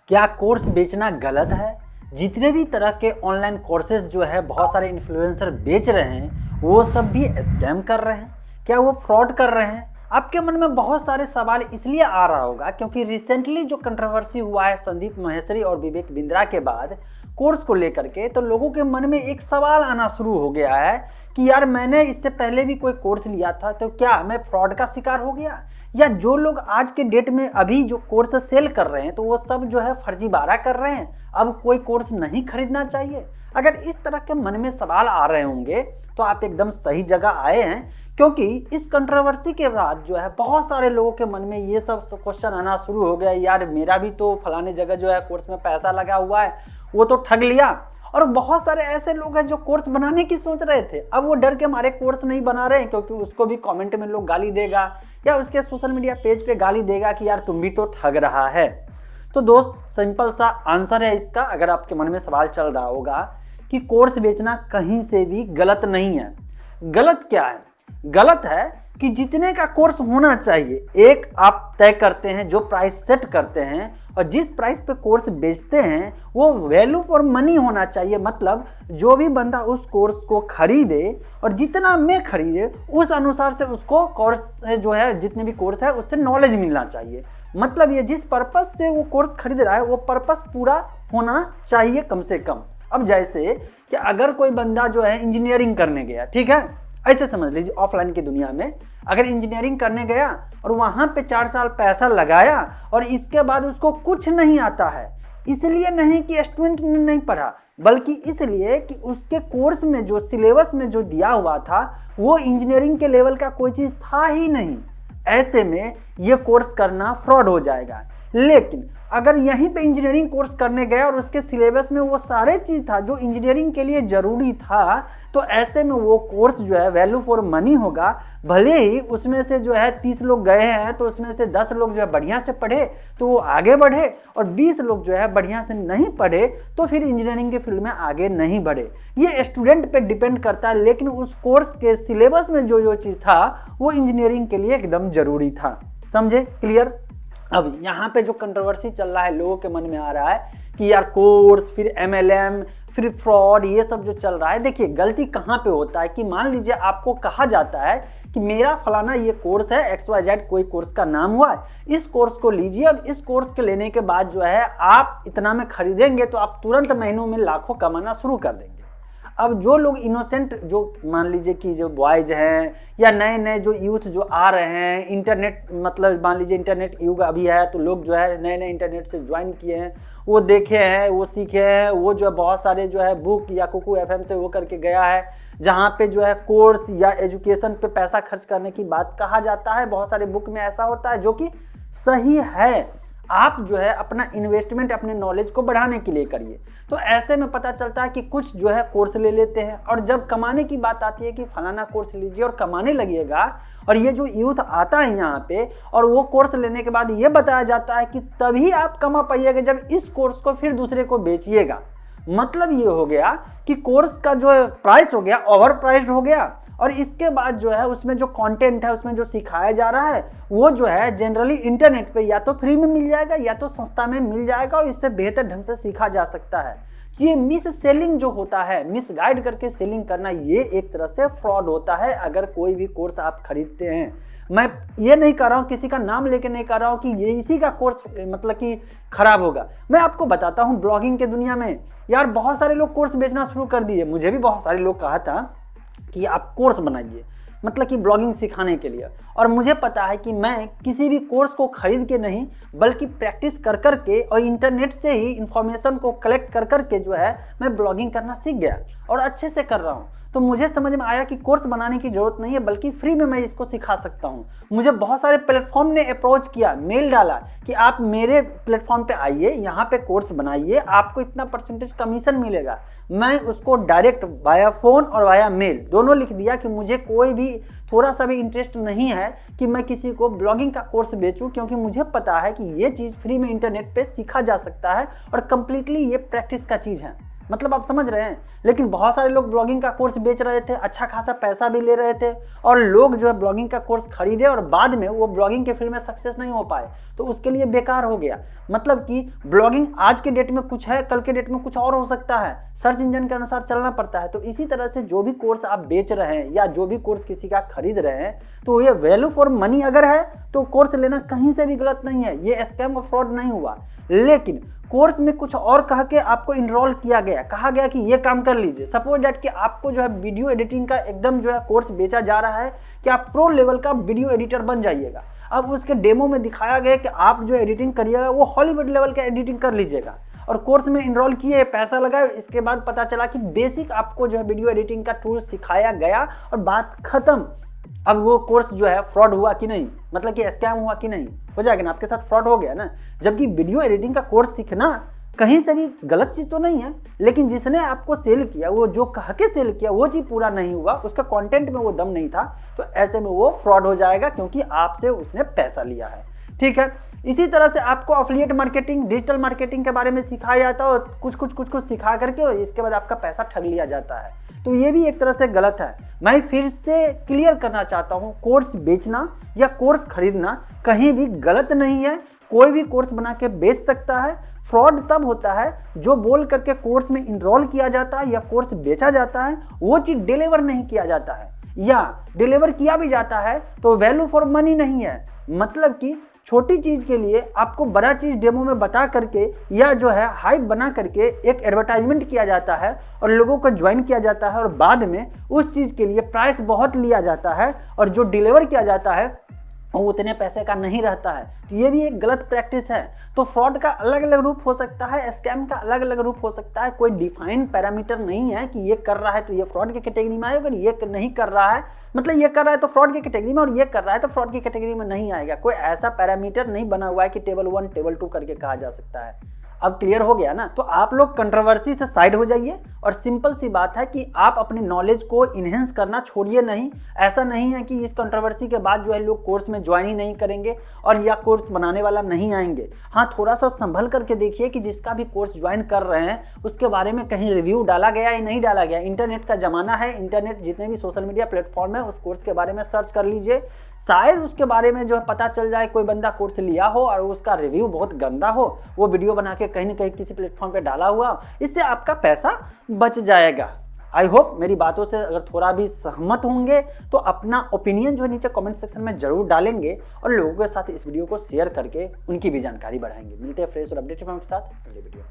क्या कोर्स बेचना गलत है? जितने भी तरह के ऑनलाइन कोर्सेज जो है बहुत सारे इन्फ्लुएंसर बेच रहे हैं, वो सब भी स्कैम कर रहे हैं? क्या वो फ्रॉड कर रहे हैं? आपके मन में बहुत सारे सवाल इसलिए आ रहा होगा क्योंकि रिसेंटली जो कंट्रोवर्सी हुआ है संदीप माहेश्वरी और विवेक बिंद्रा के बाद कोर्स को लेकर के, तो लोगों के मन में एक सवाल आना शुरू हो गया है कि यार मैंने इससे पहले भी कोई कोर्स लिया था, तो क्या मैं फ्रॉड का शिकार हो गया? या जो लोग आज के डेट में अभी जो कोर्स सेल कर रहे हैं तो वो सब जो है फर्जीवाड़ा कर रहे हैं, अब कोई कोर्स नहीं खरीदना चाहिए? अगर इस तरह के मन में सवाल आ रहे होंगे तो आप एकदम सही जगह आए हैं, क्योंकि इस कंट्रोवर्सी के बाद जो है बहुत सारे लोगों के मन में ये सब क्वेश्चन आना शुरू हो गया, यार मेरा भी तो फलाने जगह जो है कोर्स में पैसा लगा हुआ है, वो तो ठग लिया। और बहुत सारे ऐसे लोग हैं जो कोर्स बनाने की सोच रहे थे, अब वो डर के मारे कोर्स नहीं बना रहे हैं क्योंकि उसको भी कमेंट में लोग गाली देगा या उसके सोशल मीडिया पेज पे गाली देगा कि यार तुम भी तो ठग रहा है। तो दोस्त, सिंपल सा आंसर है इसका, अगर आपके मन में सवाल चल रहा होगा कि कोर्स बेचना कहीं से भी गलत नहीं है। गलत क्या है? गलत है कि जितने का कोर्स होना चाहिए एक आप तय करते हैं, जो प्राइस सेट करते हैं, और जिस प्राइस पे कोर्स बेचते हैं वो वैल्यू फॉर मनी होना चाहिए। मतलब जो भी बंदा उस कोर्स को खरीदे और जितना में खरीदे उस अनुसार से उसको कोर्स से जो है जितने भी कोर्स है उससे नॉलेज मिलना चाहिए। मतलब ये जिस पर्पस से वो कोर्स खरीद रहा है वो पर्पस पूरा होना चाहिए कम से कम। अब जैसे कि अगर कोई बंदा जो है इंजीनियरिंग करने गया, ठीक है, ऐसे समझ लीजिए ऑफलाइन की दुनिया में अगर इंजीनियरिंग करने गया और वहां पे 4 साल पैसा लगाया और इसके बाद उसको कुछ नहीं आता है, इसलिए नहीं कि स्टूडेंट ने नहीं पढ़ा, बल्कि इसलिए कि उसके कोर्स में जो सिलेबस में जो दिया हुआ था वो इंजीनियरिंग के लेवल का कोई चीज था ही नहीं, ऐसे में ये कोर्स करना फ्रॉड हो जाएगा। लेकिन अगर यहीं पे इंजीनियरिंग कोर्स करने गया और उसके सिलेबस में वो सारे चीज था जो इंजीनियरिंग के लिए जरूरी था, तो ऐसे में वो कोर्स जो है वैल्यू फॉर मनी होगा। भले ही उसमें से जो है 30 लोग गए हैं तो उसमें से 10 लोग जो है बढ़िया से पढ़े तो वो आगे बढ़े, और 20 लोग जो है बढ़िया से नहीं पढ़े तो फिर इंजीनियरिंग के फील्ड में आगे नहीं बढ़े। ये स्टूडेंट पे डिपेंड करता है, लेकिन उस कोर्स के सिलेबस में जो जो चीज़ था वो इंजीनियरिंग के लिए एकदम जरूरी था। समझे? क्लियर? अब यहाँ पे जो कंट्रोवर्सी चल रहा है, लोगों के मन में आ रहा है कि यार कोर्स, फिर MLM, फिर फ्रॉड, ये सब जो चल रहा है, देखिए गलती कहाँ पे होता है कि मान लीजिए आपको कहा जाता है कि मेरा फलाना ये कोर्स है, XYZ कोई कोर्स का नाम हुआ है, इस कोर्स को लीजिए और इस कोर्स के लेने के बाद जो है आप इतना में खरीदेंगे तो आप तुरंत महीनों में लाखों कमाना शुरू कर देंगे। अब जो लोग इनोसेंट, जो मान लीजिए कि जो बॉयज हैं या नए नए जो यूथ जो आ रहे हैं, इंटरनेट, मतलब मान लीजिए इंटरनेट युग अभी है तो लोग जो है नए नए इंटरनेट से ज्वाइन किए हैं, वो देखे हैं, वो सीखे हैं, वो जो है बहुत सारे जो है बुक या कुकू FM से वो करके गया है जहाँ पे जो है कोर्स या एजुकेशन पे पैसा खर्च करने की बात कहा जाता है। बहुत सारे बुक में ऐसा होता है जो कि सही है। आप जो है अपना इन्वेस्टमेंट अपने नॉलेज को बढ़ाने के लिए करिए। तो ऐसे में पता चलता है कि कुछ जो है कोर्स ले लेते हैं, और जब कमाने की बात आती है कि फलाना कोर्स लीजिए और कमाने लगिएगा, और ये जो यूथ आता है यहाँ पे और वो कोर्स लेने के बाद ये बताया जाता है कि तभी आप कमा पाइएगा जब इस कोर्स को फिर दूसरे को बेचिएगा। मतलब ये हो गया कि कोर्स का जो प्राइस हो गया ओवर प्राइस्ड हो गया, और इसके बाद जो है उसमें जो कंटेंट है, उसमें जो सिखाया जा रहा है वो जो है जनरली इंटरनेट पे या तो फ्री में मिल जाएगा या तो सस्ता में मिल जाएगा, और इससे बेहतर ढंग से सीखा जा सकता है। ये मिस सेलिंग जो होता है, मिस गाइड करके सेलिंग करना, ये एक तरह से फ्रॉड होता है अगर कोई भी कोर्स आप खरीदते हैं। मैं ये नहीं कर रहा हूँ, किसी का नाम लेके नहीं कर रहा हूँ कि ये इसी का कोर्स मतलब कि खराब होगा। मैं आपको बताता हूँ, ब्लॉगिंग के दुनिया में यार बहुत सारे लोग कोर्स बेचना शुरू कर दिए। मुझे भी बहुत सारे लोग कहा था कि आप कोर्स बनाइए, मतलब कि ब्लॉगिंग सिखाने के लिए, और मुझे पता है कि मैं किसी भी कोर्स को खरीद के नहीं बल्कि प्रैक्टिस कर कर के और इंटरनेट से ही इंफॉर्मेशन को कलेक्ट कर कर के जो है मैं ब्लॉगिंग करना सीख गया और अच्छे से कर रहा हूँ। तो मुझे समझ में आया कि कोर्स बनाने की जरूरत नहीं है, बल्कि फ्री में मैं इसको सिखा सकता हूँ। मुझे बहुत सारे प्लेटफॉर्म ने अप्रोच किया, मेल डाला कि आप मेरे प्लेटफॉर्म पे आइए, यहाँ पे कोर्स बनाइए, आपको इतना परसेंटेज कमीशन मिलेगा। मैं उसको डायरेक्ट वाया फ़ोन और वाया मेल दोनों लिख दिया कि मुझे कोई भी थोड़ा सा भी इंटरेस्ट नहीं है कि मैं किसी को ब्लॉगिंग का कोर्स बेचूं, क्योंकि मुझे पता है कि ये चीज़ फ्री में इंटरनेट पे सीखा जा सकता है और कम्प्लीटली ये प्रैक्टिस का चीज़ है। मतलब आप समझ रहे हैं। लेकिन बहुत सारे लोग ब्लॉगिंग का कोर्स बेच रहे थे, अच्छा खासा पैसा भी ले रहे थे, और लोग जो है ब्लॉगिंग का कोर्स खरीदे और बाद में वो ब्लॉगिंग के फील्ड में सक्सेस नहीं हो पाए, तो उसके लिए बेकार हो गया। मतलब कि ब्लॉगिंग आज के डेट में कुछ है, कल के डेट में कुछ और हो सकता है, सर्च इंजन के अनुसार चलना पड़ता है। तो इसी तरह से जो भी कोर्स आप बेच रहे हैं या जो भी कोर्स किसी का खरीद रहे हैं, तो ये वैल्यू फॉर मनी अगर है तो कोर्स लेना कहीं से भी गलत नहीं है, ये स्कैम और फ्रॉड नहीं हुआ। लेकिन कोर्स में कुछ और कह के आपको इनरोल किया गया, कहा गया कि ये काम कर लीजिए। सपोज दैट कि आपको जो है वीडियो एडिटिंग का एकदम जो है कोर्स बेचा जा रहा है कि आप प्रो लेवल का वीडियो एडिटर बन जाइएगा। अब उसके डेमो में दिखाया गया कि आप जो एडिटिंग करिएगा वो हॉलीवुड लेवल का एडिटिंग कर लीजिएगा, और कोर्स में इनरोल किए, पैसा लगाए, इसके बाद पता चला कि बेसिक आपको जो है वीडियो एडिटिंग का टूल सिखाया गया और बात खत्म। अब वो कोर्स जो है फ्रॉड हुआ कि नहीं, मतलब कि स्कैम हुआ कि नहीं, हो जाएगा ना, आपके साथ फ्रॉड हो गया ना। जबकि वीडियो एडिटिंग का कोर्स सीखना कहीं से भी गलत चीज़ तो नहीं है, लेकिन जिसने आपको सेल किया, वो जो कह के सेल किया वो चीज़ पूरा नहीं हुआ, उसका कंटेंट में वो दम नहीं था, तो ऐसे में वो फ्रॉड हो जाएगा, क्योंकि आपसे उसने पैसा लिया है। ठीक है, इसी तरह से आपको एफिलिएट मार्केटिंग, डिजिटल मार्केटिंग के बारे में सिखाया जाता है, और कुछ सिखा करके और इसके बाद आपका पैसा ठग लिया जाता है, तो ये भी एक तरह से गलत है। मैं फिर से क्लियर करना चाहता हूँ, कोर्स बेचना या कोर्स खरीदना कहीं भी गलत नहीं है। कोई भी कोर्स बना के बेच सकता है। फ्रॉड तब होता है जो बोल करके कोर्स में इनरोल किया जाता है या कोर्स बेचा जाता है, वो चीज़ डिलीवर नहीं किया जाता है, या डिलीवर किया भी जाता है तो वैल्यू फॉर मनी नहीं है। मतलब कि छोटी चीज़ के लिए आपको बड़ा चीज़ डेमो में बता करके या जो है हाइप बना करके एक एडवर्टाइजमेंट किया जाता है और लोगों को ज्वाइन किया जाता है, और बाद में उस चीज़ के लिए प्राइस बहुत लिया जाता है, और जो डिलीवर किया जाता है वो उतने पैसे का नहीं रहता है। तो ये भी एक गलत प्रैक्टिस है। तो फ्रॉड का अलग अलग रूप हो सकता है, स्कैम का अलग अलग रूप हो सकता है। कोई डिफाइन पैरामीटर नहीं है कि ये कर रहा है तो ये फ्रॉड की कैटेगरी में आएगा, ये नहीं कर रहा है मतलब ये कर रहा है तो फ्रॉड की कैटेगरी में, और ये कर रहा है तो फ्रॉड की कैटेगरी में नहीं आएगा। कोई ऐसा पैरामीटर नहीं बना हुआ है कि टेबल 1 टेबल 2 करके कहा जा सकता है। अब क्लियर हो गया ना। तो आप लोग कंट्रोवर्सी से साइड हो जाइए, और सिंपल सी बात है कि आप अपनी नॉलेज को इन्हेंस करना छोड़िए नहीं। ऐसा नहीं है कि इस कंट्रोवर्सी के बाद जो है लोग कोर्स में ज्वाइन ही नहीं करेंगे और या कोर्स बनाने वाला नहीं आएंगे। हाँ, थोड़ा सा संभल करके देखिए कि जिसका भी कोर्स ज्वाइन कर रहे हैं उसके बारे में कहीं रिव्यू डाला गया या नहीं डाला गया। इंटरनेट का ज़माना है, इंटरनेट जितने भी सोशल मीडिया प्लेटफॉर्म है उस कोर्स के बारे में सर्च कर लीजिए। शायद उसके बारे में जो है पता चल जाए, कोई बंदा कोर्स लिया हो और उसका रिव्यू बहुत गंदा हो, वो वीडियो बना के कहीं ना कहीं किसी प्लेटफॉर्म पे डाला हुआ, इससे आपका पैसा बच जाएगा। आई होप मेरी बातों से अगर थोड़ा भी सहमत होंगे तो अपना ओपिनियन जो है नीचे कमेंट सेक्शन में जरूर डालेंगे, और लोगों के साथ इस वीडियो को शेयर करके उनकी भी जानकारी बढ़ाएंगे। मिलते हैं फ्रेश और अपडेटेड के साथ अगले वीडियो।